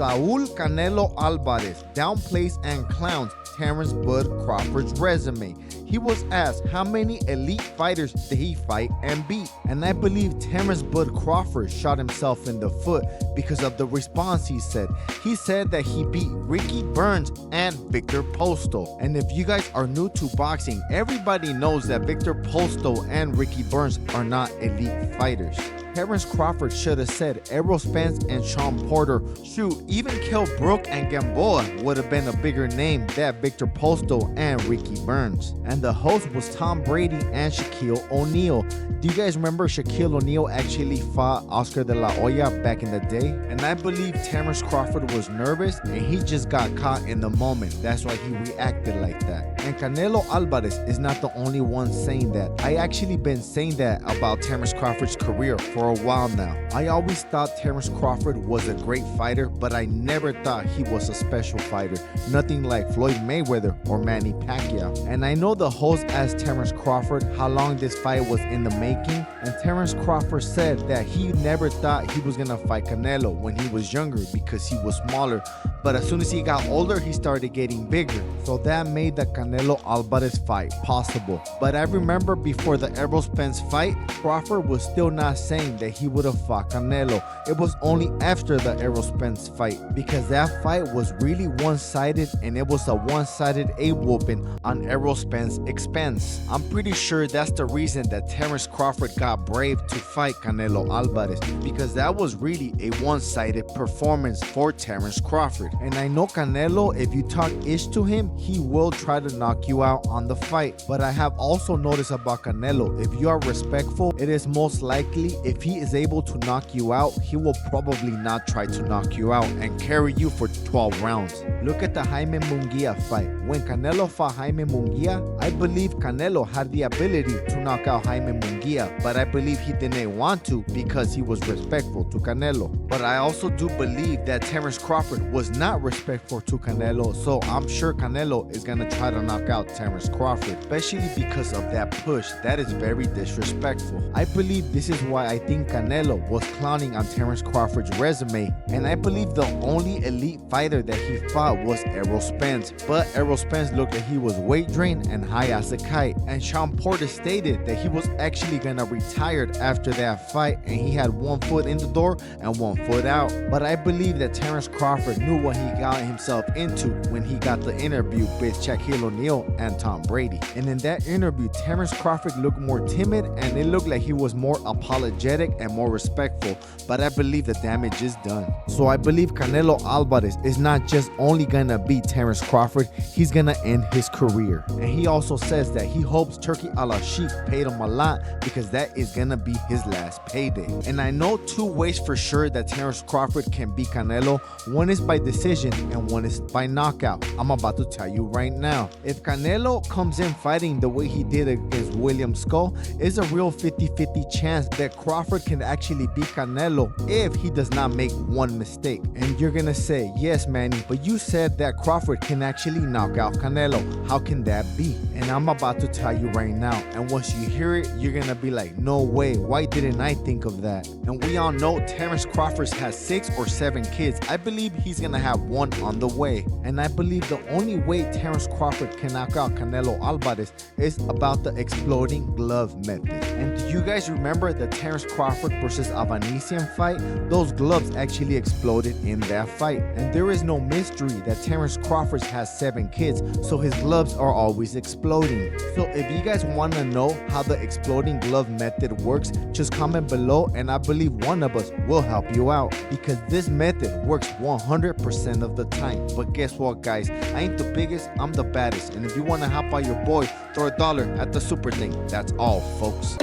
Saul Canelo Alvarez downplays and clowns Terence Bud Crawford's resume. He was asked how many elite fighters did he fight and beat, and I believe Terence Bud Crawford shot himself in the foot because of the response he said. He said that he beat Ricky Burns and Victor Postol, and if you guys are new to boxing, everybody knows that Victor Postol and Ricky Burns are not elite fighters. Terence Crawford should have said Errol Spence and Shawn Porter. Shoot, even Kell Brook and Gamboa would have been a bigger name than Victor Postol and Ricky Burns. And the host was Tom Brady and Shaquille O'Neal. Do you guys remember Shaquille O'Neal actually fought Oscar de la Hoya back in the day? And I believe Terence Crawford was nervous and he just got caught in the moment. That's why he reacted like that. And Canelo Alvarez is not the only one saying that. I actually been saying that about Terence Crawford's career for a while now. I always thought Terence Crawford was a great fighter, but I never thought he was a special fighter. Nothing like Floyd Mayweather or Manny Pacquiao. And I know the host asked Terence Crawford how long this fight was in the making, and Terence Crawford said that he never thought he was gonna fight Canelo when he was younger because he was smaller, but as soon as he got older, he started getting bigger. So that made the Canelo Alvarez fight possible. But I remember before the Errol Spence fight, Crawford was still not saying that he would have fought Canelo. It was only after the Errol Spence fight, because that fight was really one-sided, and it was a one-sided A-whooping on Errol Spence's expense. I'm pretty sure that's the reason that Terence Crawford got brave to fight Canelo Alvarez, because that was really a one-sided performance for Terence Crawford. And I know Canelo, if you talk ish to him, he will try to knock you out on the fight. But I have also noticed about Canelo, if you are respectful, it is most likely if he is able to knock you out, he will probably not try to knock you out and carry you for 12 rounds. Look at the Jaime Munguia fight. When Canelo fought Jaime Munguia, I believe Canelo had the ability to knock out Jaime Munguia, but I believe he didn't want to because he was respectful to Canelo. But I also do believe that Terence Crawford was not respectful to Canelo, so I'm sure Canelo is gonna try to knock out Terence Crawford, especially because of that push. That is very disrespectful. I believe this is why I think Canelo was clowning on Terence Crawford's resume, and I believe the only elite fighter that he fought was Errol Spence, but Errol Spence looked like he was weight drained and high as a kite, and Shawn Porter stated that he was actually gonna retire after that fight, and he had one foot in the door and one foot out. But I believe that Terence Crawford knew what he got himself into when he got the interview with Shaquille O'Neal and Tom Brady. And in that interview, Terence Crawford looked more timid, and it looked like he was more apologetic and more respectful, but I believe the damage is done. So I believe Canelo Alvarez is not just only gonna beat Terence Crawford, he's gonna end his career. And he also says that he hopes Turkey a la Sheik paid him a lot because that is gonna be his last payday. And I know two ways for sure that Terence Crawford can beat Canelo. One is by decision and one is by knockout. I'm about to tell you right now. If Canelo comes in fighting the way he did against William Skull, it's a real 50-50 chance that Crawford can actually beat Canelo if he does not make one mistake. And you're gonna say, yes Manny, but you said that Crawford can actually knock out Canelo. How can that be? And I'm about to tell you right now, and once you hear it, you're gonna be like, no way, why didn't I think of that? And we all know Terence Crawford has 6 or 7 kids. I believe he's gonna have one on the way. And I believe the only way Terence Crawford can knock out Canelo Alvarez is about the exploding glove method. And do you guys remember the Terence Crawford versus Avanesian fight? Those gloves actually exploded in that fight. And there is no mystery that Terence Crawford has 7 kids, so his gloves are always exploding. So if you guys want to know how the exploding glove method works, just comment below and I believe one of us will help you out, because this method works 100% of the time. But guess what guys, I ain't the biggest, I'm the baddest, and if you want to help out your boy, throw $1 at the super thing. That's all folks.